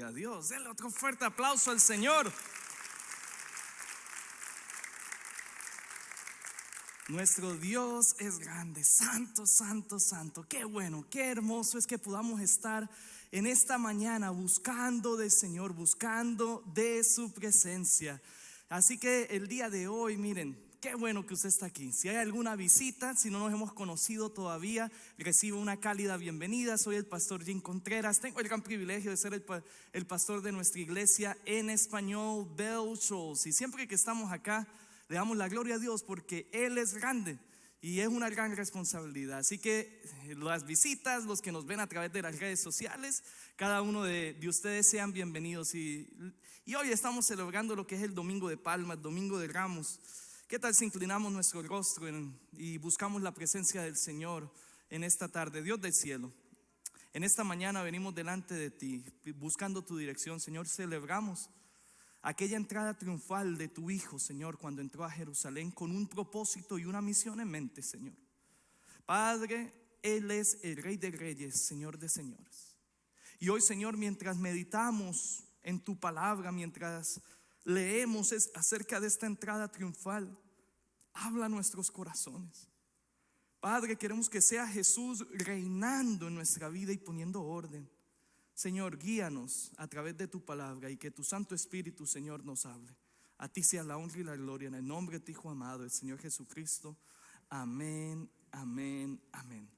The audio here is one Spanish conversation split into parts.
gloria a Dios. Denle otro fuerte aplauso al Señor. Nuestro Dios es grande, santo, santo, santo. Qué bueno, qué hermoso es que podamos estar en esta mañana buscando del Señor, buscando de su presencia. Así que el día de hoy, miren, qué bueno que usted está aquí. Si hay alguna visita, si no nos hemos conocido todavía, recibo una cálida bienvenida. Soy el pastor Jim Contreras. Tengo el gran privilegio de ser el pastor de nuestra iglesia en español, Bell Shoals. Y siempre que estamos acá, le damos la gloria a Dios porque Él es grande y es una gran responsabilidad. Así que las visitas, los que nos ven a través de las redes sociales, cada uno de ustedes sean bienvenidos. Y hoy estamos celebrando lo que es el Domingo de Palmas, Domingo de Ramos. ¿Qué tal si inclinamos nuestro rostro y buscamos la presencia del Señor en esta tarde? Dios del cielo, en esta mañana venimos delante de ti buscando tu dirección. Señor, celebramos aquella entrada triunfal de tu Hijo, Señor, cuando entró a Jerusalén con un propósito y una misión en mente, Señor. Padre, Él es el Rey de Reyes, Señor de Señores. Y hoy, Señor, mientras meditamos en tu palabra, mientras leemos acerca de esta entrada triunfal, habla a nuestros corazones. Padre, queremos que sea Jesús reinando en nuestra vida y poniendo orden. Señor, guíanos a través de tu palabra y que tu Santo Espíritu, Señor, nos hable. A ti sea la honra y la gloria en el nombre de tu Hijo amado, el Señor Jesucristo. Amén, amén, amén.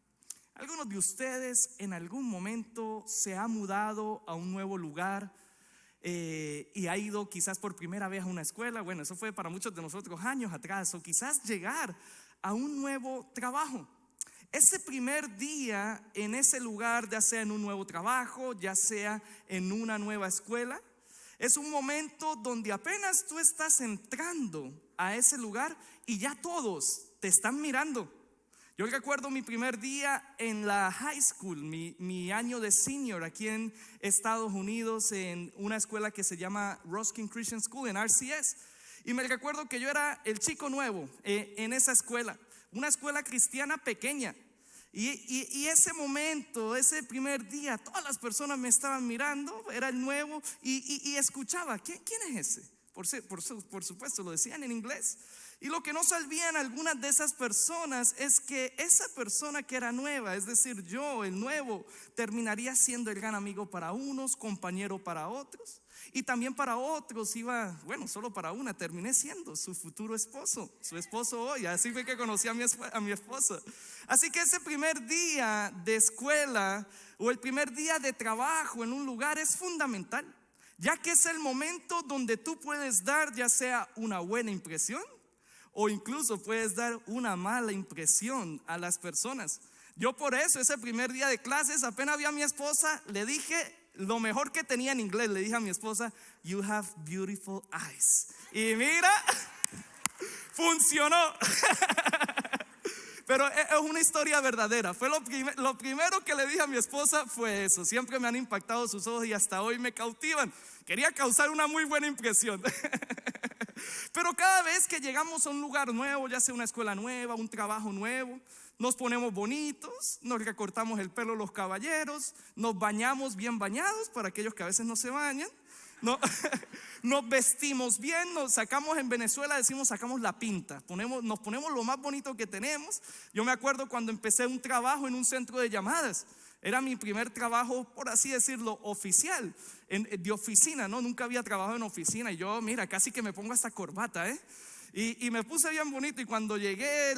Algunos de ustedes en algún momento se ha mudado a un nuevo lugar y ha ido quizás por primera vez a una escuela. Bueno, eso fue para muchos de nosotros años atrás. O quizás llegar a un nuevo trabajo. Ese primer día en ese lugar, ya sea en un nuevo trabajo, ya sea en una nueva escuela, es un momento donde apenas tú estás entrando a ese lugar y ya todos te están mirando. Yo recuerdo mi primer día en la high school, mi año de senior aquí en Estados Unidos, en una escuela que se llama Ruskin Christian School, en RCS. Y me recuerdo que yo era el chico nuevo en esa escuela. Una escuela cristiana pequeña. Y ese momento, ese primer día, todas las personas me estaban mirando, era el nuevo, y escuchaba, ¿quién es ese? Por supuesto, lo decían en inglés. Y lo que no sabían algunas de esas personas es que esa persona que era nueva, es decir, yo, el nuevo, terminaría siendo el gran amigo para unos, compañero para otros. Y también para otros solo para una, terminé siendo su futuro esposo, su esposo hoy. Así fue que conocí a mi esposa. Así que ese primer día de escuela o el primer día de trabajo en un lugar es fundamental, ya que es el momento donde tú puedes dar ya sea una buena impresión o incluso puedes dar una mala impresión a las personas. Yo por eso ese primer día de clases, apenas vi a mi esposa, le dije lo mejor que tenía en inglés. Le dije a mi esposa, "You have beautiful eyes". Y mira, funcionó. Pero es una historia verdadera. Fue lo primero que le dije a mi esposa fue eso. Siempre me han impactado sus ojos y hasta hoy me cautivan. Quería causar una muy buena impresión. Pero cada vez que llegamos a un lugar nuevo, ya sea una escuela nueva, un trabajo nuevo, nos ponemos bonitos, nos recortamos el pelo los caballeros, nos bañamos bien bañados para aquellos que a veces no se bañan, nos vestimos bien, nos sacamos, en Venezuela decimos sacamos la pinta, nos ponemos lo más bonito que tenemos. Yo me acuerdo cuando empecé un trabajo en un centro de llamadas. Era mi primer trabajo, por así decirlo, oficial, de oficina, ¿no? Nunca había trabajado en oficina y yo, mira, casi que me pongo hasta corbata, y me puse bien bonito. Y cuando llegué,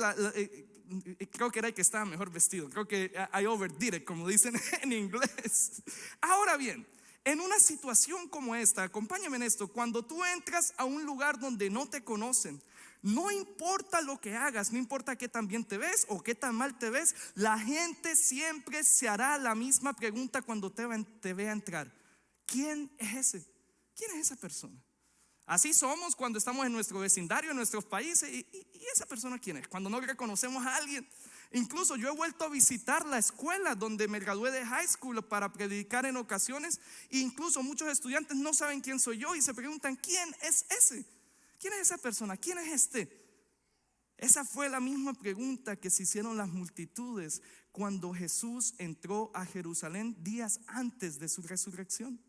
creo que era el que estaba mejor vestido. Creo que I overdid it, como dicen en inglés. Ahora bien, en una situación como esta, acompáñame en esto, cuando tú entras a un lugar donde no te conocen, no importa lo que hagas, no importa qué tan bien te ves o qué tan mal te ves, la gente siempre se hará la misma pregunta cuando te vea entrar. ¿Quién es ese? ¿Quién es esa persona? Así somos cuando estamos en nuestro vecindario, en nuestros países. ¿Y esa persona quién es? Cuando no reconocemos a alguien. Incluso yo he vuelto a visitar la escuela donde me gradué de high school para predicar en ocasiones. E incluso muchos estudiantes no saben quién soy yo y se preguntan, ¿quién es ese? ¿Quién es esa persona? ¿Quién es este? Esa fue la misma pregunta que se hicieron las multitudes cuando Jesús entró a Jerusalén días antes de su resurrección.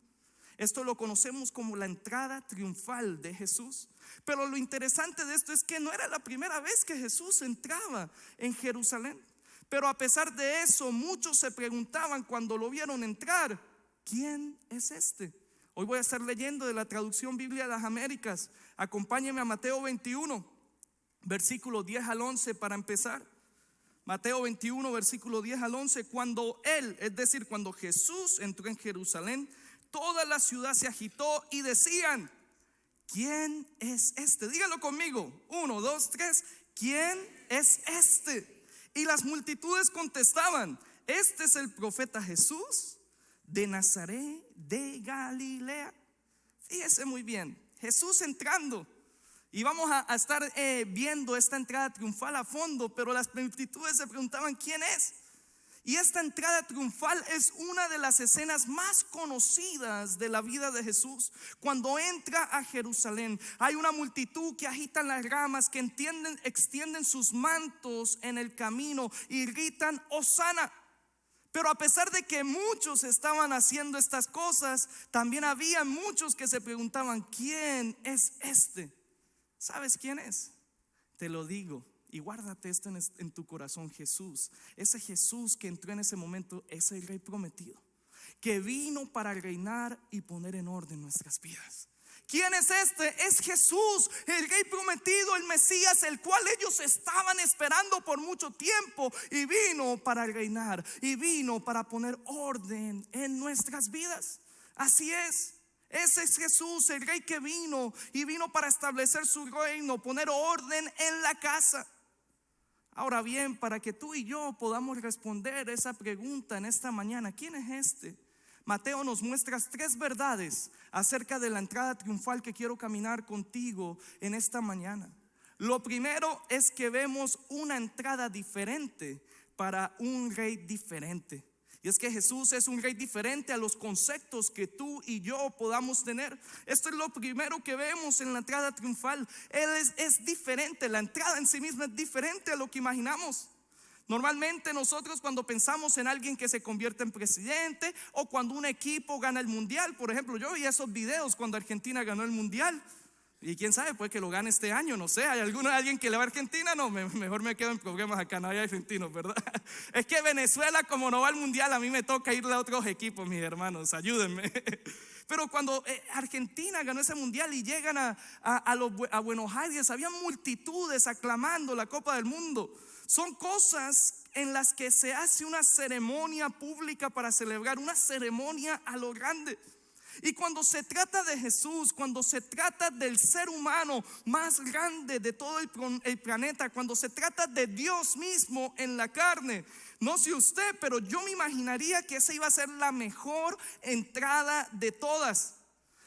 Esto lo conocemos como la entrada triunfal de Jesús. Pero lo interesante de esto es que no era la primera vez que Jesús entraba en Jerusalén. Pero a pesar de eso, muchos se preguntaban cuando lo vieron entrar: ¿quién es este? Hoy voy a estar leyendo de la traducción Biblia de las Américas. Acompáñenme a Mateo 21, versículo 10 al 11 para empezar. Mateo 21, versículo 10 al 11. Cuando él, es decir, cuando Jesús entró en Jerusalén, toda la ciudad se agitó y decían: ¿quién es este? Dígalo conmigo. 1, 2, 3. ¿Quién es este? Y las multitudes contestaban: este es el profeta Jesús de Nazaret de Galilea. Fíjese muy bien, Jesús entrando. Y vamos a estar viendo esta entrada triunfal a fondo. Pero las multitudes se preguntaban: ¿quién es? Y esta entrada triunfal es una de las escenas más conocidas de la vida de Jesús. Cuando entra a Jerusalén, hay una multitud que agitan las ramas, que extienden sus mantos en el camino y gritan: Hosana. Pero a pesar de que muchos estaban haciendo estas cosas, también había muchos que se preguntaban: ¿quién es este? ¿Sabes quién es? Te lo digo. Y guárdate esto en tu corazón. Jesús, ese Jesús que entró en ese momento, es el Rey prometido, que vino para reinar y poner en orden nuestras vidas. ¿Quién es este? Es Jesús, el Rey prometido, el Mesías, el cual ellos estaban esperando por mucho tiempo. Y vino para reinar, y vino para poner orden en nuestras vidas. Así es. Ese es Jesús, el Rey que vino, y vino para establecer su reino, poner orden en la casa. Ahora bien, para que tú y yo podamos responder esa pregunta en esta mañana: ¿quién es este? Mateo nos muestra 3 verdades acerca de la entrada triunfal que quiero caminar contigo en esta mañana. Lo primero es que vemos una entrada diferente para un rey diferente. Y es que Jesús es un rey diferente a los conceptos que tú y yo podamos tener. Esto es lo primero que vemos en la entrada triunfal. Él es diferente, la entrada en sí misma es diferente a lo que imaginamos. Normalmente nosotros, cuando pensamos en alguien que se convierte en presidente, o cuando un equipo gana el mundial, por ejemplo, yo vi esos videos cuando Argentina ganó el mundial. Y quién sabe, puede que lo gane este año, no sé. ¿Hay alguien que le va a Argentina? No, mejor me quedo en problemas acá, no hay argentinos, ¿verdad? Es que Venezuela, como no va al mundial, a mí me toca irle a otros equipos, mis hermanos, ayúdenme. Pero cuando Argentina ganó ese mundial y llegan a Buenos Aires, había multitudes aclamando la Copa del Mundo. Son cosas en las que se hace una ceremonia pública para celebrar, una ceremonia a lo grande. Y cuando se trata de Jesús, cuando se trata del ser humano más grande de todo el planeta, cuando se trata de Dios mismo en la carne, no sé usted, pero yo me imaginaría que esa iba a ser la mejor entrada de todas.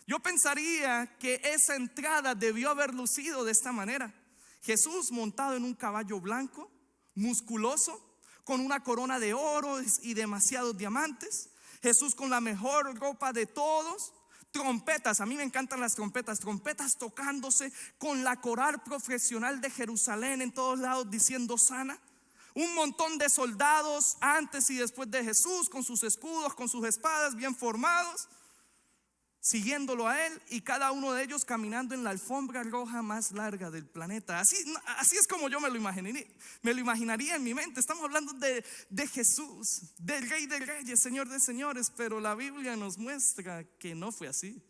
Yo pensaría que esa entrada debió haber lucido de esta manera: Jesús montado en un caballo blanco, musculoso, con una corona de oro y demasiados diamantes. Jesús con la mejor ropa de todos, trompetas, a mí me encantan las trompetas tocándose, con la coral profesional de Jerusalén en todos lados diciendo Hosana. Un montón de soldados antes y después de Jesús, con sus escudos, con sus espadas bien formados, siguiéndolo a él, y cada uno de ellos caminando en la alfombra roja más larga del planeta. Así es como yo me lo imaginaría en mi mente. Estamos hablando de Jesús, del Rey de Reyes, Señor de Señores. Pero la Biblia nos muestra que no fue así.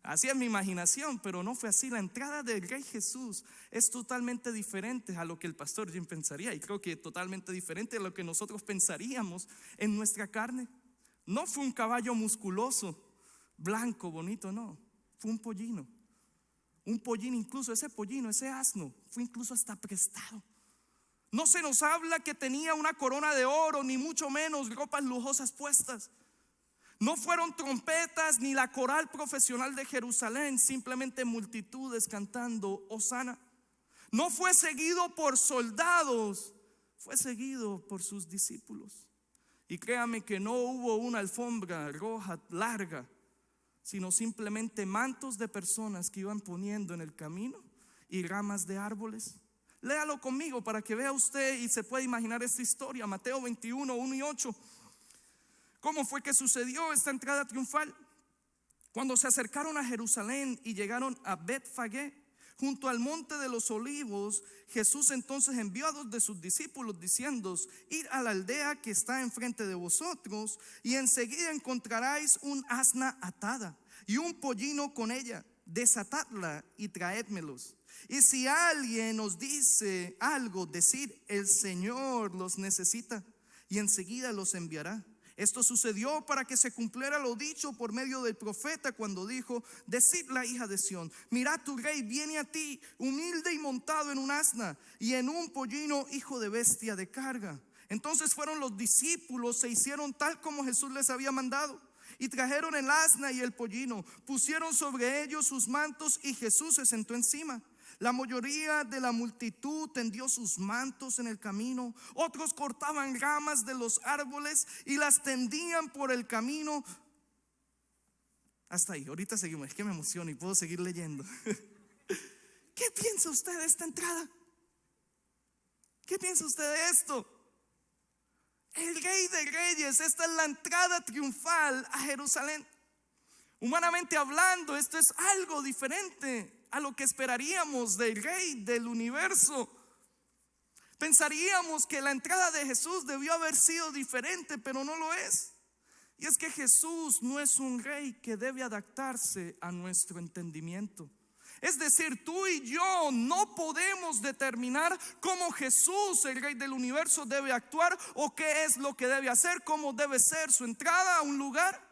Así es mi imaginación, pero no fue así. La entrada del Rey Jesús es totalmente diferente a lo que el pastor Jim pensaría, y creo que totalmente diferente a lo que nosotros pensaríamos en nuestra carne. No fue un caballo musculoso, blanco, bonito, no. Fue un pollino. Incluso ese pollino, ese asno, fue incluso hasta prestado. No se nos habla que tenía una corona de oro, ni mucho menos ropas lujosas puestas. No fueron trompetas ni la coral profesional de Jerusalén, simplemente multitudes cantando Hosana. No fue seguido por soldados, fue seguido por sus discípulos. Y créame que no hubo una alfombra roja larga, sino simplemente mantos de personas que iban poniendo en el camino y ramas de árboles. Léalo conmigo para que vea usted y se pueda imaginar esta historia. Mateo 21, 1 y 8. ¿Cómo fue que sucedió esta entrada triunfal? Cuando se acercaron a Jerusalén y llegaron a Betfagé, junto al monte de los olivos, Jesús entonces envió a 2 de sus discípulos diciendo: id a la aldea que está enfrente de vosotros, y enseguida encontraréis un asna atada y un pollino con ella. Desatadla y traédmelos. Y si alguien os dice algo, decid: el Señor los necesita, y enseguida los enviará. Esto sucedió para que se cumpliera lo dicho por medio del profeta, cuando dijo: decid la hija de Sión, mirad, tu rey viene a ti, humilde y montado en un asna, y en un pollino, hijo de bestia de carga. Entonces fueron los discípulos, se hicieron tal como Jesús les había mandado, y trajeron el asna y el pollino, pusieron sobre ellos sus mantos, y Jesús se sentó encima. La mayoría de la multitud tendió sus mantos en el camino. Otros cortaban ramas de los árboles y las tendían por el camino. Hasta ahí, ahorita seguimos, es que me emociono y puedo seguir leyendo. ¿Qué piensa usted de esta entrada? ¿Qué piensa usted de esto? El Rey de Reyes, esta es la entrada triunfal a Jerusalén. Humanamente hablando, esto es algo diferente a lo que esperaríamos del Rey del universo. Pensaríamos que la entrada de Jesús debió haber sido diferente, pero no lo es. Y es que Jesús no es un rey que debe adaptarse a nuestro entendimiento. Es decir, tú y yo no podemos determinar cómo Jesús, el Rey del universo, debe actuar o qué es lo que debe hacer, cómo debe ser su entrada a un lugar.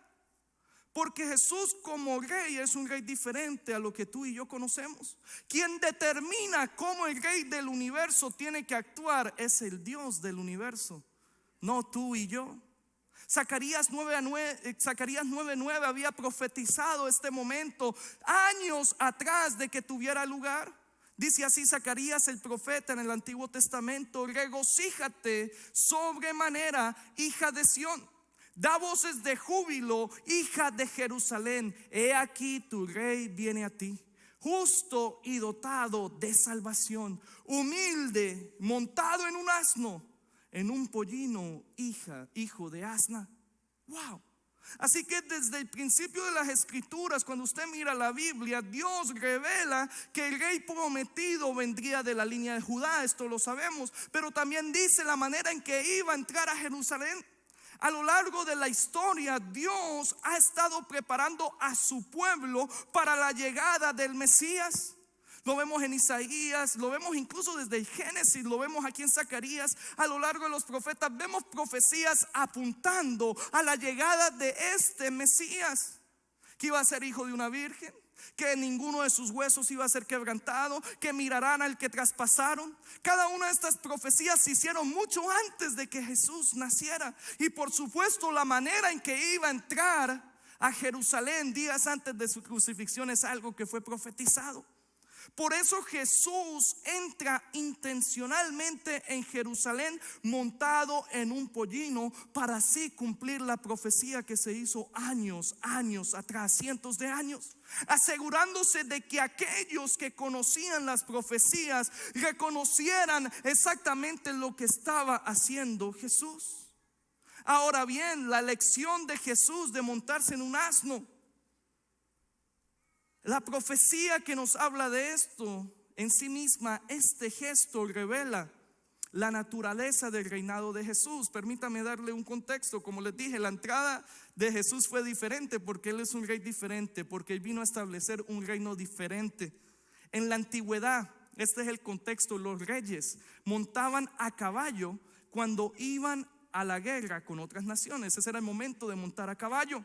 Porque Jesús como rey es un rey diferente a lo que tú y yo conocemos. Quien determina cómo el Rey del universo tiene que actuar es el Dios del universo, no tú y yo. Zacarías 9:9 había profetizado este momento años atrás de que tuviera lugar. Dice así Zacarías el profeta en el Antiguo Testamento: regocíjate sobremanera, hija de Sión. Da voces de júbilo, hija de Jerusalén. He aquí tu rey viene a ti, justo y dotado de salvación, humilde, montado en un asno, en un pollino, hijo de asna. Wow. Así que desde el principio de las escrituras, cuando usted mira la Biblia, Dios revela que el rey prometido vendría de la línea de Judá. Esto lo sabemos, pero también dice la manera en que iba a entrar a Jerusalén. A lo largo de la historia, Dios ha estado preparando a su pueblo para la llegada del Mesías. Lo vemos en Isaías, lo vemos incluso desde el Génesis, lo vemos aquí en Zacarías. A lo largo de los profetas vemos profecías apuntando a la llegada de este Mesías, que iba a ser hijo de una virgen, que ninguno de sus huesos iba a ser quebrantado, que mirarán al que traspasaron. Cada una de estas profecías se hicieron mucho antes de que Jesús naciera. Y por supuesto la manera en que iba a entrar a Jerusalén días antes de su crucifixión es algo que fue profetizado. Por eso Jesús entra intencionalmente en Jerusalén montado en un pollino, para así cumplir la profecía que se hizo años atrás, cientos de años, asegurándose de que aquellos que conocían las profecías reconocieran exactamente lo que estaba haciendo Jesús. Ahora bien, la elección de Jesús de montarse en un asno, la profecía que nos habla de esto en sí misma, este gesto revela la naturaleza del reinado de Jesús. Permítame darle un contexto. Como les dije, la entrada de Jesús fue diferente porque Él es un rey diferente, porque Él vino a establecer un reino diferente. En la antigüedad, este es el contexto, los reyes montaban a caballo cuando iban a la guerra con otras naciones. Ese era el momento de montar a caballo.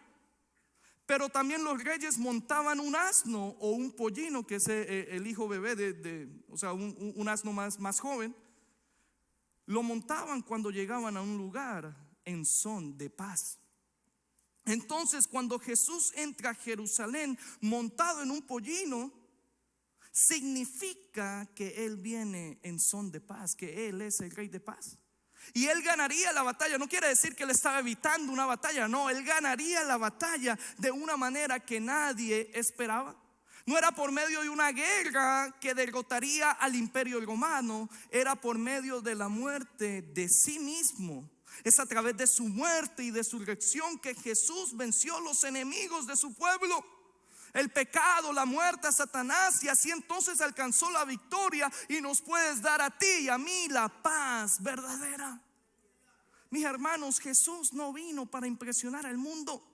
Pero también los reyes montaban un asno o un pollino, que es el hijo bebé o sea, un asno más joven. Lo montaban cuando llegaban a un lugar en son de paz. Entonces, cuando Jesús entra a Jerusalén montado en un pollino, significa que Él viene en son de paz, que Él es el rey de paz. Y Él ganaría la batalla. No quiere decir que Él estaba evitando una batalla, no, Él ganaría la batalla de una manera que nadie esperaba. No era por medio de una guerra que derrotaría al imperio romano, era por medio de la muerte de sí mismo. Es a través de su muerte y de su resurrección que Jesús venció los enemigos de su pueblo. el pecado, la muerte, a Satanás, y así entonces alcanzó la victoria y nos puedes dar a ti y a mí la paz verdadera. Mis hermanos, Jesús no vino para impresionar al mundo,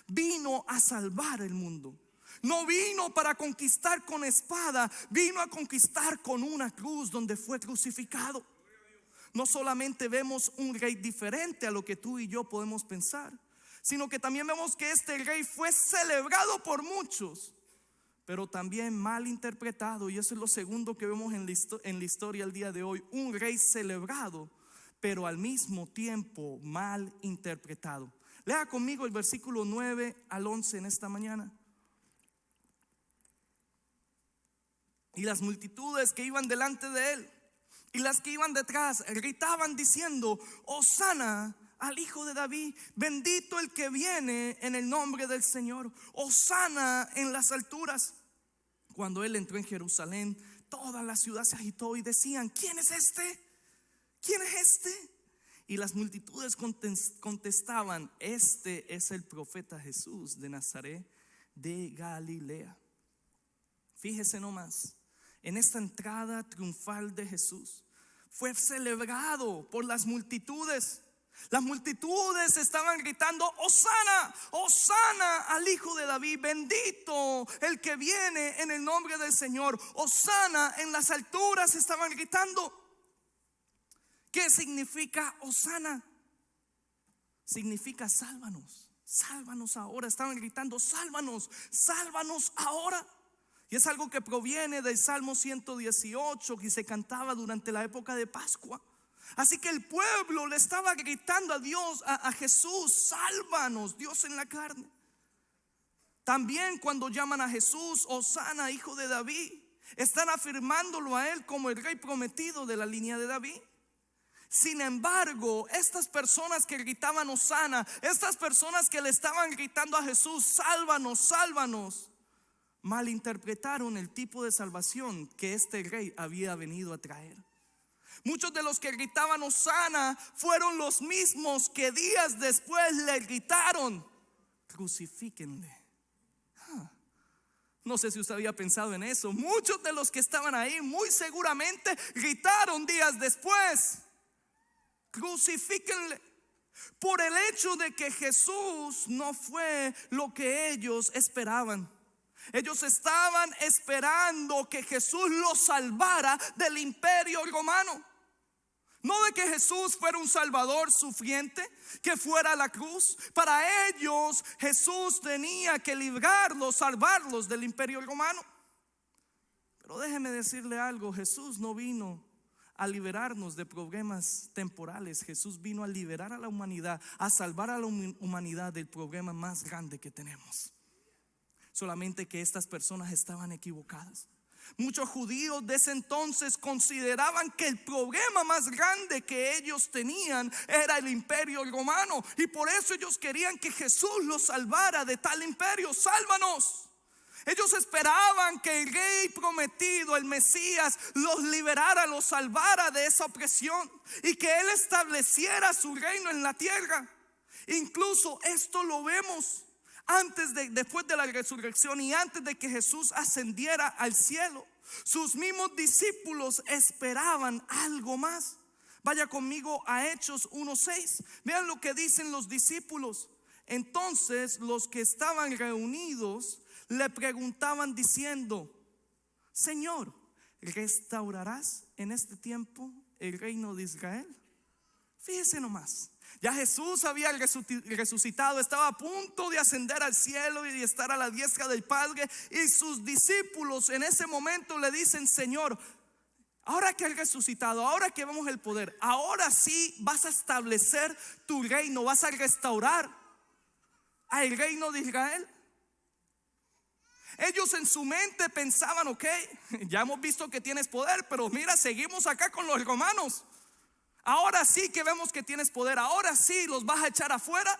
vino a salvar el mundo. No vino para conquistar con espada, vino a conquistar con una cruz donde fue crucificado. No solamente vemos un rey diferente a lo que tú y yo podemos pensar, sino que también vemos que este rey fue celebrado por muchos, pero también mal interpretado. Y eso es lo segundo que vemos en la historia el día de hoy. Un rey celebrado, pero al mismo tiempo mal interpretado. Lea conmigo el versículo 9 al 11 en esta mañana. Y las multitudes que iban delante de él y las que iban detrás gritaban diciendo: Hosana al Hijo de David, bendito el que viene en el nombre del Señor, Hosana en las alturas. Cuando él entró en Jerusalén, toda la ciudad se agitó y decían: ¿quién es este? ¿Quién es este? Y las multitudes contestaban: este es el profeta Jesús de Nazaret de Galilea. Fíjese nomás, en esta entrada triunfal de Jesús fue celebrado por las multitudes. Las multitudes estaban gritando: Hosana, Hosana al Hijo de David, bendito el que viene en el nombre del Señor, Hosana en las alturas estaban gritando. ¿Qué significa Hosana? Significa sálvanos, sálvanos ahora. Estaban gritando: sálvanos, sálvanos ahora. Y es algo que proviene del Salmo 118 que se cantaba durante la época de Pascua. Así que el pueblo le estaba gritando a Dios, a Jesús: sálvanos, Dios en la carne. También cuando llaman a Jesús Hosana, Hijo de David, están afirmándolo a él como el rey prometido de la línea de David. Sin embargo, estas personas que gritaban Hosana, estas personas que le estaban gritando a Jesús: sálvanos, sálvanos, malinterpretaron el tipo de salvación que este rey había venido a traer. Muchos de los que gritaban Hosana fueron los mismos que días después le gritaron: crucifíquenle. No sé si usted había pensado en eso. Muchos de los que estaban ahí muy seguramente gritaron días después: crucifíquenle. Por el hecho de que Jesús no fue lo que ellos esperaban. Ellos estaban esperando que Jesús los salvara del imperio romano. No de que Jesús fuera un salvador sufriente, que fuera a la cruz. Para ellos Jesús tenía que librarlos, salvarlos del imperio romano. Pero déjeme decirle algo: Jesús no vino a liberarnos de problemas temporales. Jesús vino a liberar a la humanidad, a salvar a la humanidad del problema más grande que tenemos. Solamente que estas personas estaban equivocadas. Muchos judíos de ese entonces consideraban que el problema más grande que ellos tenían era el imperio romano, y por eso ellos querían que Jesús los salvara de tal imperio. Sálvanos. Ellos esperaban que el rey prometido, el Mesías, los liberara, los salvara de esa opresión y que él estableciera su reino en la tierra. Incluso esto lo vemos después de la resurrección y antes de que Jesús ascendiera al cielo. Sus mismos discípulos esperaban algo más. Vaya conmigo a Hechos 1:6. Vean lo que dicen los discípulos. Entonces los que estaban reunidos le preguntaban diciendo: Señor, ¿restaurarás en este tiempo el reino de Israel? Fíjese nomás. Ya Jesús había resucitado, estaba a punto de ascender al cielo y de estar a la diestra del Padre. Y sus discípulos en ese momento le dicen: Señor, ahora que has resucitado, ahora que vemos el poder, ahora sí vas a establecer tu reino, vas a restaurar al reino de Israel. Ellos en su mente pensaban: ok, ya hemos visto que tienes poder, pero mira, seguimos acá con los romanos. Ahora sí que vemos que tienes poder, ahora sí los vas a echar afuera.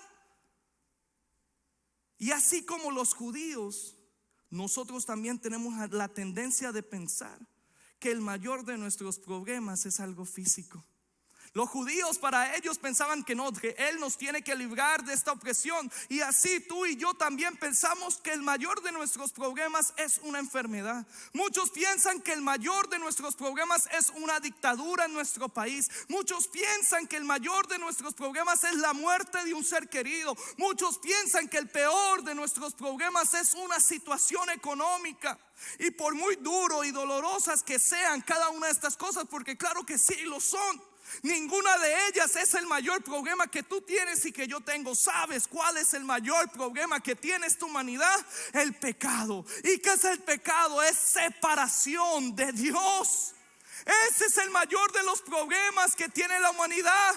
Y así como los judíos, nosotros también tenemos la tendencia de pensar que el mayor de nuestros problemas es algo físico. Los judíos, para ellos, pensaban que no, que Él nos tiene que librar de esta opresión. Y así tú y yo también pensamos que el mayor de nuestros problemas es una enfermedad. Muchos piensan que el mayor de nuestros problemas es una dictadura en nuestro país. Muchos piensan que el mayor de nuestros problemas es la muerte de un ser querido. Muchos piensan que el peor de nuestros problemas es una situación económica. Y por muy duro y dolorosas que sean cada una de estas cosas, porque claro que sí lo son, ninguna de ellas es el mayor problema que tú tienes y que yo tengo. ¿Sabes cuál es el mayor problema que tiene esta humanidad? El pecado. ¿Y qué es el pecado? Es separación de Dios. Ese es el mayor de los problemas que tiene la humanidad.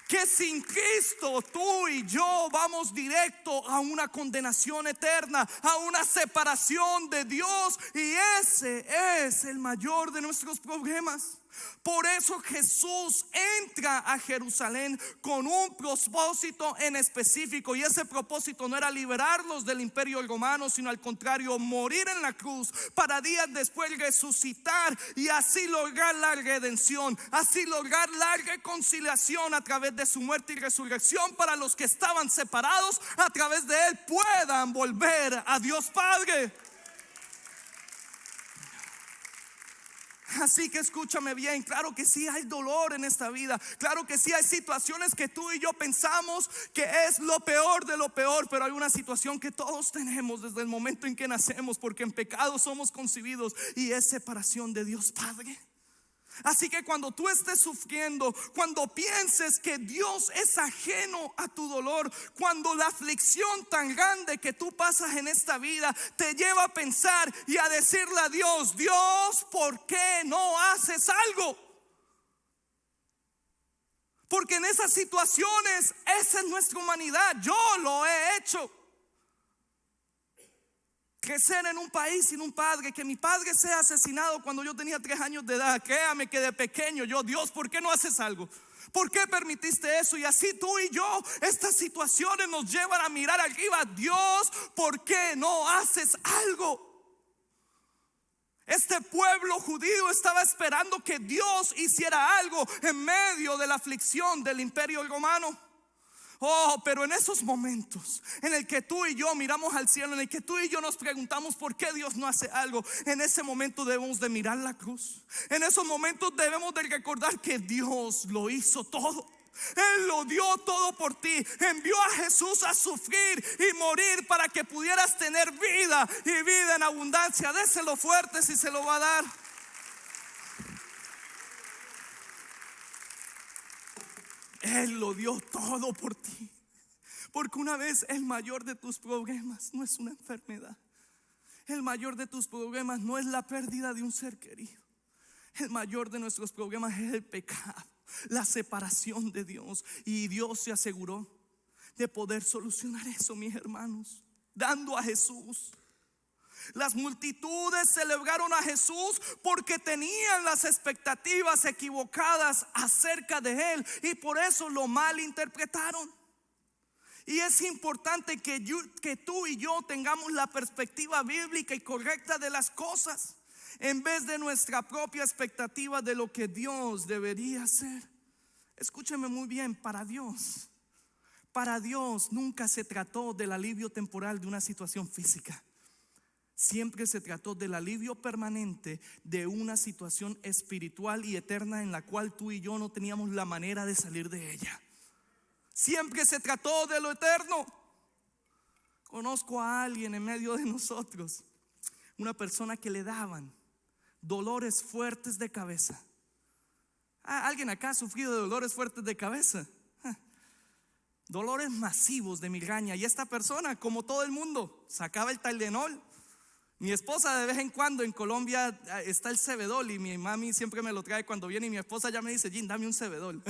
Que sin Cristo tú y yo vamos directo a una condenación eterna, a una separación de Dios. Y ese es el mayor de nuestros problemas. Por eso Jesús entra a Jerusalén con un propósito en específico. Y ese propósito no era liberarlos del imperio romano, sino al contrario, morir en la cruz para días después resucitar y así lograr la redención, así lograr la reconciliación a través de su muerte y resurrección, para los que estaban separados a través de Él puedan volver a Dios Padre. Así que escúchame bien, claro que sí hay dolor en esta vida, claro que sí hay situaciones que tú y yo pensamos que es lo peor de lo peor, pero hay una situación que todos tenemos desde el momento en que nacemos, porque en pecado somos concebidos, y es separación de Dios Padre. Así que cuando tú estés sufriendo, cuando pienses que Dios es ajeno a tu dolor, cuando la aflicción tan grande que tú pasas en esta vida te lleva a pensar y a decirle a Dios: Dios, ¿por qué no haces algo? Porque en esas situaciones esa es nuestra humanidad. Yo lo he hecho. Crecer en un país sin un padre, que mi padre sea asesinado cuando yo tenía 3 años de edad. Créame que de pequeño yo: Dios, ¿por qué no haces algo? ¿Por qué permitiste eso? Y así tú y yo, estas situaciones nos llevan a mirar arriba: Dios, ¿por qué no haces algo? Este pueblo judío estaba esperando que Dios hiciera algo en medio de la aflicción del imperio romano. Oh, pero en esos momentos en el que tú y yo miramos al cielo, en el que tú y yo nos preguntamos por qué Dios no hace algo, en ese momento debemos de mirar la cruz. En esos momentos debemos de recordar que Dios lo hizo todo. Él lo dio todo por ti. Envió a Jesús a sufrir y morir para que pudieras tener vida, y vida en abundancia. Déselo fuerte si se lo va a dar. Él lo dio todo por ti. Porque una vez el mayor de tus problemas no es una enfermedad. El mayor de tus problemas no es la pérdida de un ser querido. El mayor de nuestros problemas es el pecado, la separación de Dios. Y Dios se aseguró de poder solucionar eso, mis hermanos, dando a Jesús. Las multitudes celebraron a Jesús porque tenían las expectativas equivocadas acerca de Él, y por eso lo malinterpretaron. Y es importante que tú y yo tengamos la perspectiva bíblica y correcta de las cosas, en vez de nuestra propia expectativa de lo que Dios debería hacer. Escúcheme muy bien: para Dios nunca se trató del alivio temporal de una situación física. Siempre se trató del alivio permanente de una situación espiritual y eterna, en la cual tú y yo no teníamos la manera de salir de ella. Siempre se trató de lo eterno. Conozco a alguien en medio de nosotros, una persona que le daban dolores fuertes de cabeza. ¿Alguien acá ha sufrido de dolores fuertes de cabeza? Dolores masivos de migraña. Y esta persona, como todo el mundo, sacaba el Tylenol. Mi esposa, de vez en cuando en Colombia está el Cebedol, y mi mami siempre me lo trae cuando viene, y mi esposa ya me dice: Jim, dame un Cebedol.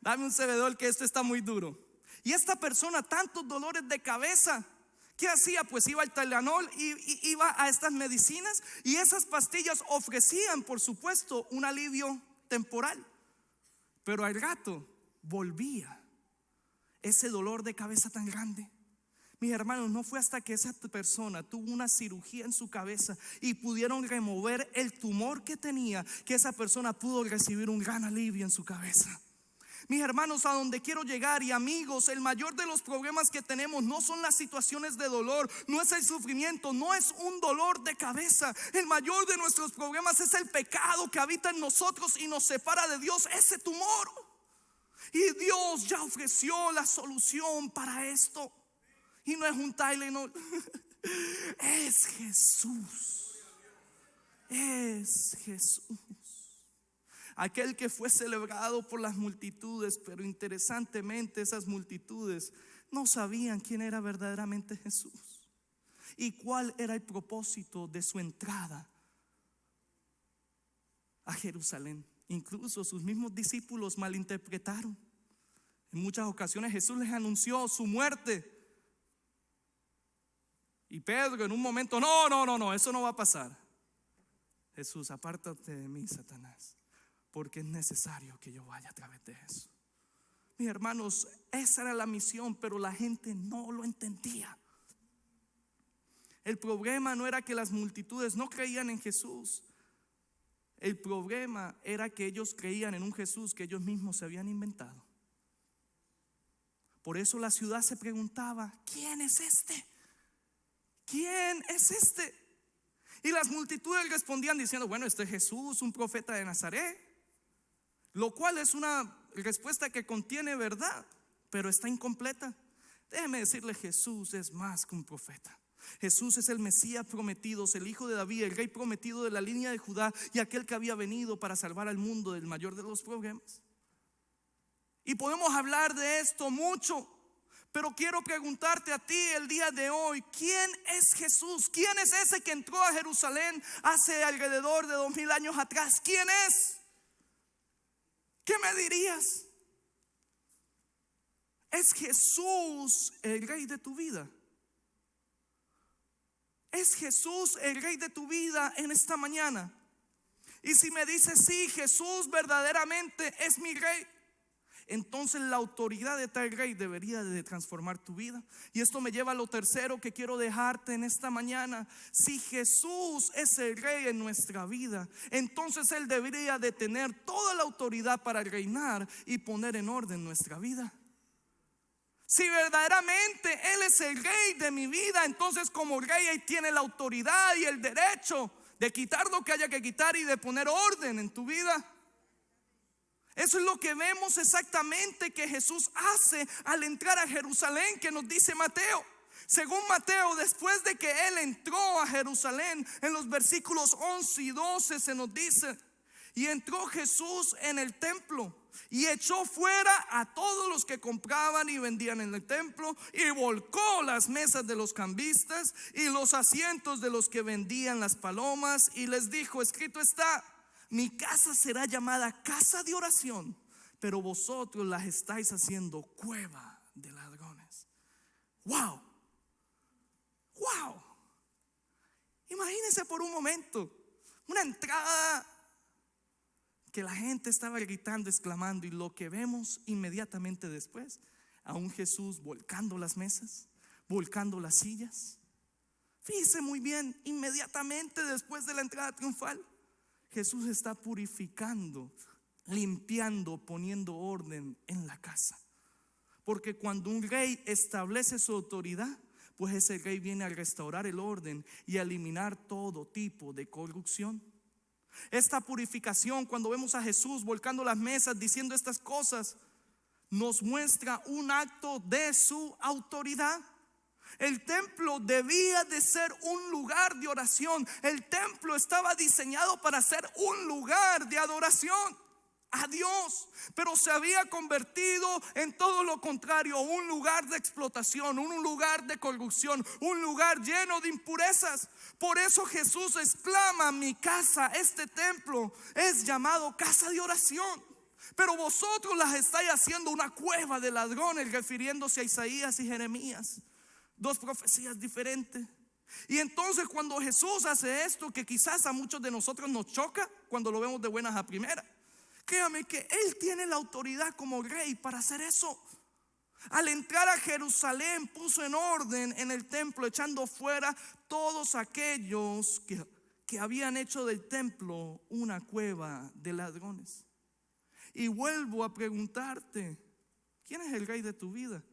Dame un Cebedol, que esto está muy duro. Y esta persona, tantos dolores de cabeza, ¿qué hacía? Pues iba al Tylenol y iba a estas medicinas, y esas pastillas ofrecían, por supuesto, un alivio temporal, pero al rato volvía ese dolor de cabeza tan grande. Mis hermanos, no fue hasta que esa persona tuvo una cirugía en su cabeza y pudieron remover el tumor que tenía, que esa persona pudo recibir un gran alivio en su cabeza. Mis hermanos, a donde quiero llegar y amigos, el mayor de los problemas que tenemos no son las situaciones de dolor, no es el sufrimiento, no es un dolor de cabeza. El mayor de nuestros problemas es el pecado que habita en nosotros y nos separa de Dios, ese tumor. Y Dios ya ofreció la solución para esto. Y no es un Tylenol, es Jesús. Es Jesús. Aquel que fue celebrado por las multitudes, pero interesantemente esas multitudes no sabían quién era verdaderamente Jesús y cuál era el propósito de su entrada a Jerusalén. Incluso sus mismos discípulos malinterpretaron. En muchas ocasiones Jesús les anunció su muerte. Y Pedro en un momento, no, eso no va a pasar. Jesús, apártate de mí, Satanás, porque es necesario que yo vaya a través de eso. Mis hermanos, esa era la misión, pero la gente no lo entendía. El problema no era que las multitudes no creían en Jesús. El problema era que ellos creían en un Jesús que ellos mismos se habían inventado. Por eso la ciudad se preguntaba: ¿quién es este? ¿Quién es este? Y las multitudes respondían diciendo: bueno, este es Jesús, un profeta de Nazaret. Lo cual es una respuesta que contiene verdad, pero está incompleta. Déjeme decirle, Jesús es más que un profeta. Jesús es el Mesías prometido, es el hijo de David, el rey prometido de la línea de Judá, y aquel que había venido para salvar al mundo del mayor de los problemas. Y podemos hablar de esto mucho, pero quiero preguntarte a ti el día de hoy: ¿quién es Jesús? ¿Quién es ese que entró a Jerusalén hace alrededor de 2000 años atrás? ¿Quién es? ¿Qué me dirías? ¿Es Jesús el rey de tu vida? ¿Es Jesús el rey de tu vida en esta mañana? Y si me dices sí, Jesús verdaderamente es mi rey, entonces la autoridad de tal rey debería de transformar tu vida. Y esto me lleva a lo tercero que quiero dejarte en esta mañana. Si Jesús es el rey en nuestra vida, entonces Él debería de tener toda la autoridad para reinar y poner en orden nuestra vida. Si verdaderamente Él es el rey de mi vida, entonces como rey Él tiene la autoridad y el derecho de quitar lo que haya que quitar y de poner orden en tu vida. Eso es lo que vemos exactamente que Jesús hace al entrar a Jerusalén, que nos dice Mateo. Según Mateo, después de que Él entró a Jerusalén, en los versículos 11 y 12 se nos dice: y entró Jesús en el templo y echó fuera a todos los que compraban y vendían en el templo, y volcó las mesas de los cambistas y los asientos de los que vendían las palomas, y les dijo: escrito está, mi casa será llamada casa de oración, pero vosotros las estáis haciendo cueva de ladrones. Wow. Imagínense por un momento una entrada que la gente estaba gritando, exclamando, y lo que vemos inmediatamente después, a un Jesús volcando las mesas, volcando las sillas. Fíjese muy bien, inmediatamente después de la entrada triunfal, Jesús está purificando, limpiando, poniendo orden en la casa. Porque cuando un rey establece su autoridad, pues ese rey viene a restaurar el orden y a eliminar todo tipo de corrupción. Esta purificación, cuando vemos a Jesús volcando las mesas, diciendo estas cosas, nos muestra un acto de su autoridad. El templo debía de ser un lugar de oración. El templo estaba diseñado para ser un lugar de adoración a Dios, pero se había convertido en todo lo contrario, un lugar de explotación, un lugar de corrupción, un lugar lleno de impurezas. Por eso Jesús exclama: mi casa, este templo, es llamado casa de oración, pero vosotros las estáis haciendo una cueva de ladrones, refiriéndose a Isaías y Jeremías, dos profecías diferentes. Y entonces cuando Jesús hace esto, que quizás a muchos de nosotros nos choca cuando lo vemos de buenas a primeras, créame que Él tiene la autoridad como rey para hacer eso. Al entrar a Jerusalén puso en orden en el templo, echando fuera todos aquellos que habían hecho del templo una cueva de ladrones. Y vuelvo a preguntarte, ¿quién es el rey de tu vida?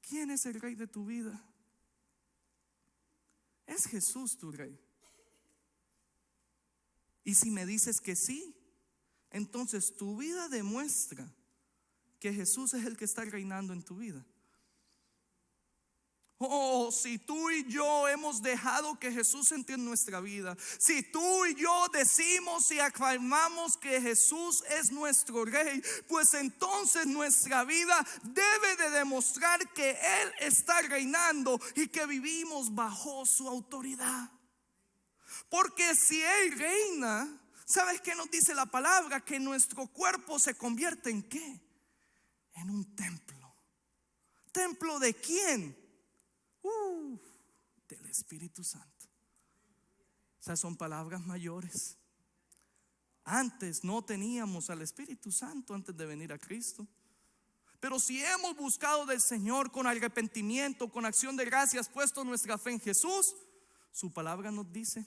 ¿Quién es el rey de tu vida? ¿Es Jesús tu rey? Y si me dices que sí, entonces tu vida demuestra que Jesús es el que está reinando en tu vida. Oh, si tú y yo hemos dejado que Jesús entre en nuestra vida, si tú y yo decimos y afirmamos que Jesús es nuestro rey, pues entonces nuestra vida debe de demostrar que Él está reinando y que vivimos bajo su autoridad. Porque si Él reina, ¿sabes qué nos dice la palabra? Que nuestro cuerpo se convierte ¿en qué? En un templo. ¿Templo de quién? Del Espíritu Santo. Esas son palabras mayores. Antes no teníamos al Espíritu Santo antes de venir a Cristo. Pero si hemos buscado del Señor con arrepentimiento, con acción de gracias, puesto nuestra fe en Jesús, su palabra nos dice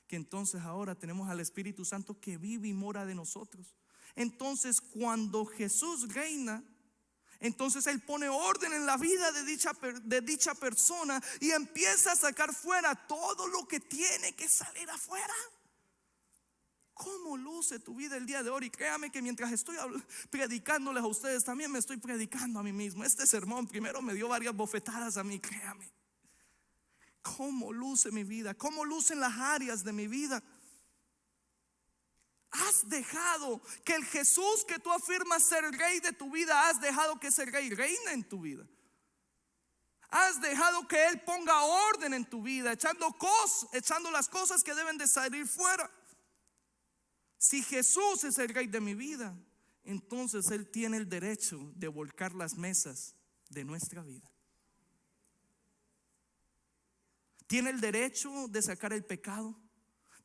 que entonces ahora tenemos al Espíritu Santo que vive y mora de nosotros. Entonces cuando Jesús reina, entonces Él pone orden en la vida de dicha persona y empieza a sacar fuera todo lo que tiene que salir afuera. ¿Cómo luce tu vida el día de hoy? Y créame que mientras estoy predicándoles a ustedes, también me estoy predicando a mí mismo. Este sermón primero me dio varias bofetadas a mí, créame. ¿Cómo luce mi vida? ¿Cómo lucen las áreas de mi vida? Has dejado que el Jesús que tú afirmas ser el rey de tu vida, has dejado que ese rey reine en tu vida. Has dejado que Él ponga orden en tu vida, echando las cosas que deben de salir fuera. Si Jesús es el rey de mi vida, entonces Él tiene el derecho de volcar las mesas de nuestra vida. Tiene el derecho de sacar el pecado.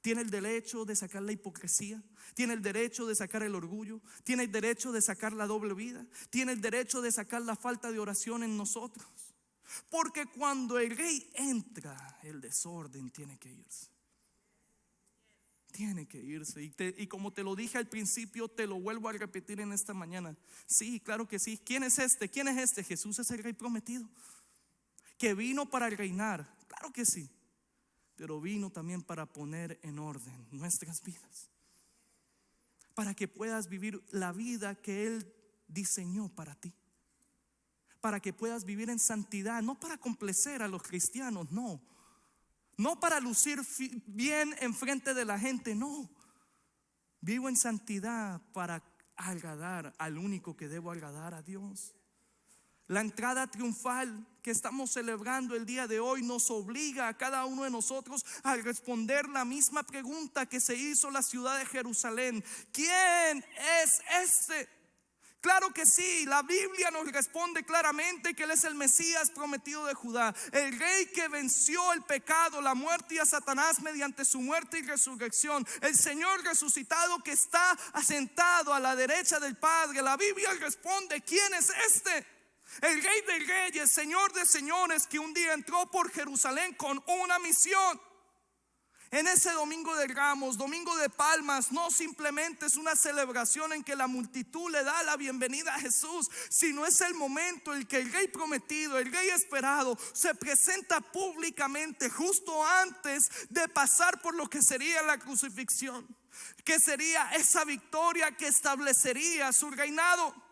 Tiene el derecho de sacar la hipocresía. Tiene el derecho de sacar el orgullo. Tiene el derecho de sacar la doble vida. Tiene el derecho de sacar la falta de oración en nosotros. Porque cuando el rey entra, el desorden tiene que irse. Tiene que irse. Y como te lo dije al principio, te lo vuelvo a repetir en esta mañana. Sí, claro que sí. ¿Quién es este? ¿Quién es este? Jesús es el rey prometido, que vino para reinar. Claro que sí. Pero vino también para poner en orden nuestras vidas, para que puedas vivir la vida que Él diseñó para ti, para que puedas vivir en santidad, no para complacer a los cristianos, no para lucir bien en frente de la gente, no. Vivo en santidad para agradar al único que debo agradar, a Dios. La entrada triunfal que estamos celebrando el día de hoy nos obliga a cada uno de nosotros a responder la misma pregunta que se hizo la ciudad de Jerusalén: ¿quién es este? Claro que sí, la Biblia nos responde claramente que Él es el Mesías prometido de Judá, el rey que venció el pecado, la muerte y a Satanás mediante su muerte y resurrección, el Señor resucitado que está asentado a la derecha del Padre. La Biblia responde: ¿quién es este? El Rey de Reyes, Señor de señores, que un día entró por Jerusalén con una misión. En ese domingo de Ramos, domingo de Palmas, no simplemente es una celebración en que la multitud le da la bienvenida a Jesús, sino es el momento en que el Rey prometido, el Rey esperado, se presenta públicamente justo antes de pasar por lo que sería la crucifixión, que sería esa victoria que establecería su reinado.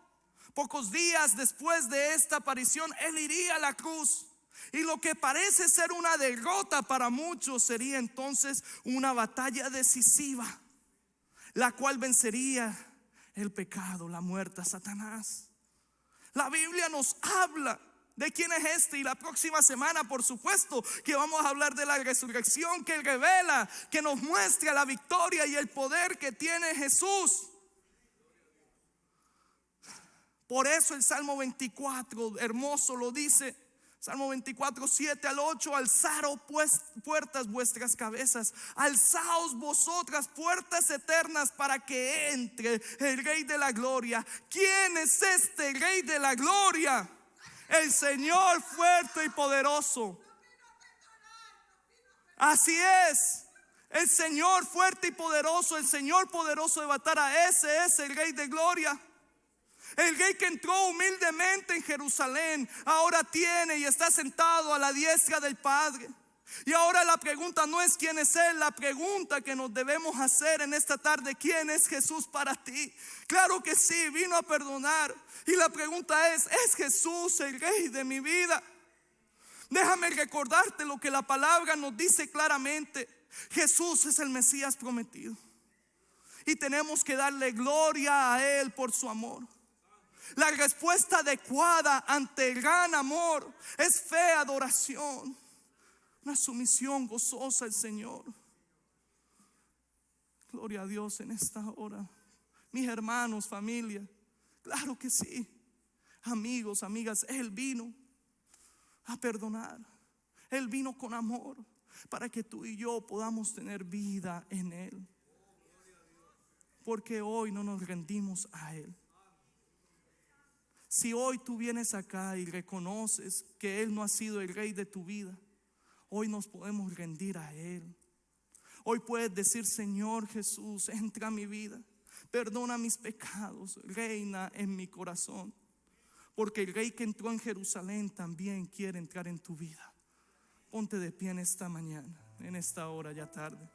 Pocos días después de esta aparición, Él iría a la cruz. Y lo que parece ser una derrota para muchos sería entonces una batalla decisiva, la cual vencería el pecado, la muerte, a Satanás. La Biblia nos habla de quién es este, y la próxima semana, por supuesto, que vamos a hablar de la resurrección, que revela, que nos muestra la victoria y el poder que tiene Jesús. Por eso el Salmo 24, hermoso, lo dice: Salmo 24:7-8. Alzaros pues puertas vuestras cabezas, alzaos vosotras puertas eternas, para que entre el Rey de la Gloria. ¿Quién es este Rey de la Gloria? El Señor fuerte y poderoso. Así es, el Señor fuerte y poderoso, el Señor poderoso de batalla. Ese es el Rey de Gloria. El Rey que entró humildemente en Jerusalén, ahora tiene y está sentado a la diestra del Padre. Y ahora la pregunta no es quién es Él. La pregunta que nos debemos hacer en esta tarde: ¿quién es Jesús para ti? Claro que sí, vino a perdonar. Y la pregunta ¿es Jesús el Rey de mi vida? Déjame recordarte lo que la palabra nos dice claramente. Jesús es el Mesías prometido, y tenemos que darle gloria a Él por su amor. La respuesta adecuada ante el gran amor es fe, adoración, una sumisión gozosa al Señor. Gloria a Dios en esta hora. Mis hermanos, familia, claro que sí, amigos, amigas, Él vino a perdonar. Él vino con amor para que tú y yo podamos tener vida en Él. Porque hoy no nos rendimos a Él. Si hoy tú vienes acá y reconoces que Él no ha sido el Rey de tu vida, hoy nos podemos rendir a Él. Hoy puedes decir: Señor Jesús, entra a mi vida, perdona mis pecados, reina en mi corazón. Porque el Rey que entró en Jerusalén también quiere entrar en tu vida. Ponte de pie en esta mañana, en esta hora ya tarde.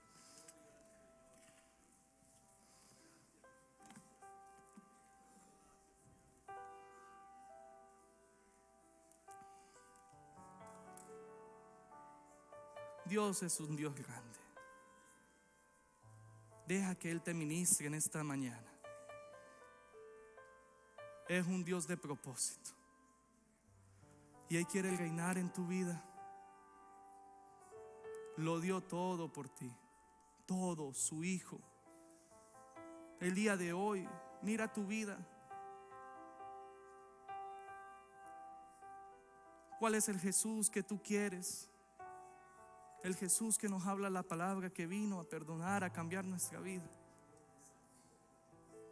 Dios es un Dios grande. Deja que Él te ministre en esta mañana. Es un Dios de propósito, y Él quiere reinar en tu vida. Lo dio todo por ti, todo, su Hijo. El día de hoy, mira tu vida. ¿Cuál es el Jesús que tú quieres? El Jesús que nos habla la palabra, que vino a perdonar, a cambiar nuestra vida.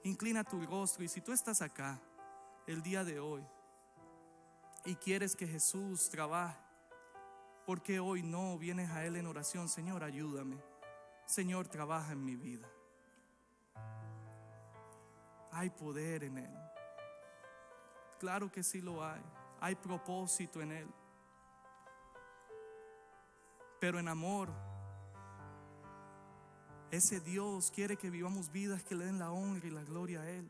Inclina tu rostro, y si tú estás acá el día de hoy y quieres que Jesús trabaje, ¿por qué hoy no vienes a Él en oración? Señor, ayúdame. Señor, trabaja en mi vida. Hay poder en Él. Claro que sí lo hay. Hay propósito en Él. Pero en amor, ese Dios quiere que vivamos vidas que le den la honra y la gloria a Él.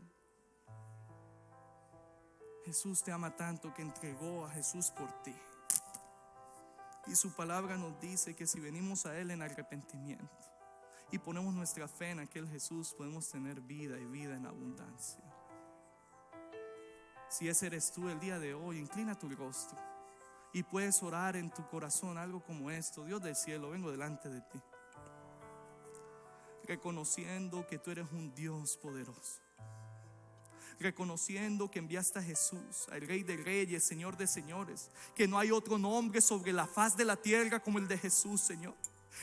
Jesús te ama tanto que entregó a Jesús por ti. Y su palabra nos dice que si venimos a Él en arrepentimiento y ponemos nuestra fe en aquel Jesús, podemos tener vida y vida en abundancia. Si ese eres tú el día de hoy, inclina tu rostro y puedes orar en tu corazón algo como esto: Dios del cielo, vengo delante de ti, reconociendo que tú eres un Dios poderoso, reconociendo que enviaste a Jesús, al Rey de Reyes, Señor de Señores, que no hay otro nombre sobre la faz de la tierra como el de Jesús, Señor,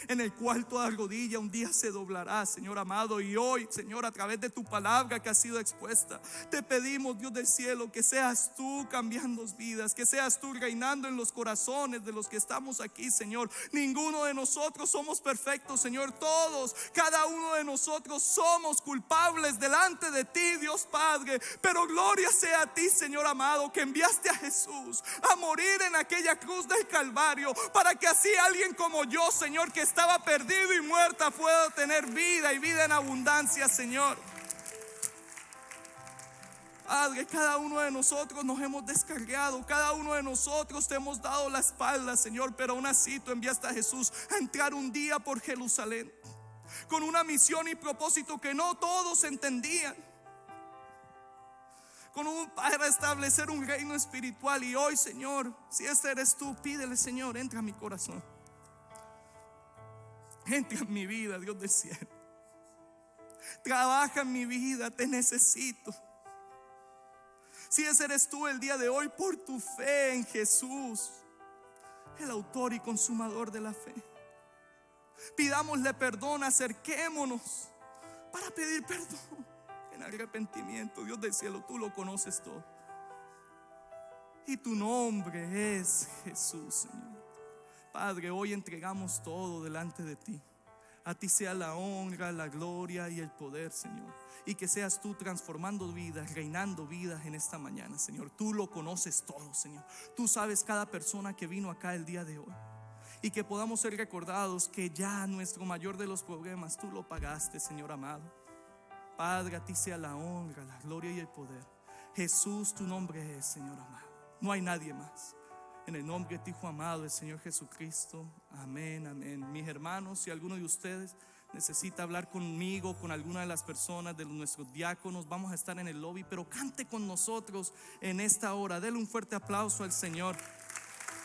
en el cual toda rodilla un día se doblará, Señor amado. Y hoy, Señor, a través de tu palabra que ha sido expuesta, te pedimos, Dios del cielo, que seas tú cambiando vidas, que seas tú reinando en los corazones de los que estamos aquí, Señor. Ninguno de nosotros somos perfectos, Señor. Todos, cada uno de nosotros somos culpables delante de ti, Dios Padre. Pero gloria sea a ti, Señor amado, que enviaste a Jesús a morir en aquella cruz del Calvario, para que así alguien como yo, Señor, que estaba perdido y muerta, pueda tener vida y vida en abundancia, Señor. Padre, cada uno de nosotros nos hemos descargado, cada uno de nosotros te hemos dado la espalda, Señor, pero aún así tú enviaste a Jesús a entrar un día por Jerusalén con una misión y propósito que no todos entendían, para establecer un reino espiritual. Y hoy, Señor, si ese eres tú, pídele: Señor, entra a mi corazón, entra en mi vida, Dios del cielo. Trabaja en mi vida, te necesito. Si ese eres tú el día de hoy, por tu fe en Jesús, el autor y consumador de la fe. Pidámosle perdón, acerquémonos para pedir perdón en arrepentimiento. Dios del cielo, tú lo conoces todo. Y tu nombre es Jesús, Señor. Padre, hoy entregamos todo delante de ti. A ti sea la honra, la gloria y el poder, Señor. Y que seas tú transformando vidas, reinando vidas en esta mañana, Señor. Tú lo conoces todo, Señor. Tú sabes cada persona que vino acá el día de hoy. Y que podamos ser recordados que ya nuestro mayor de los problemas tú lo pagaste, Señor amado. Padre, a ti sea la honra, la gloria y el poder. Jesús, tu nombre es, Señor amado. No hay nadie más. En el nombre de tu Hijo amado, el Señor Jesucristo. Amén, amén. Mis hermanos, si alguno de ustedes necesita hablar conmigo, con alguna de las personas de nuestros diáconos, vamos a estar en el lobby, pero cante con nosotros en esta hora. Dele un fuerte aplauso al Señor.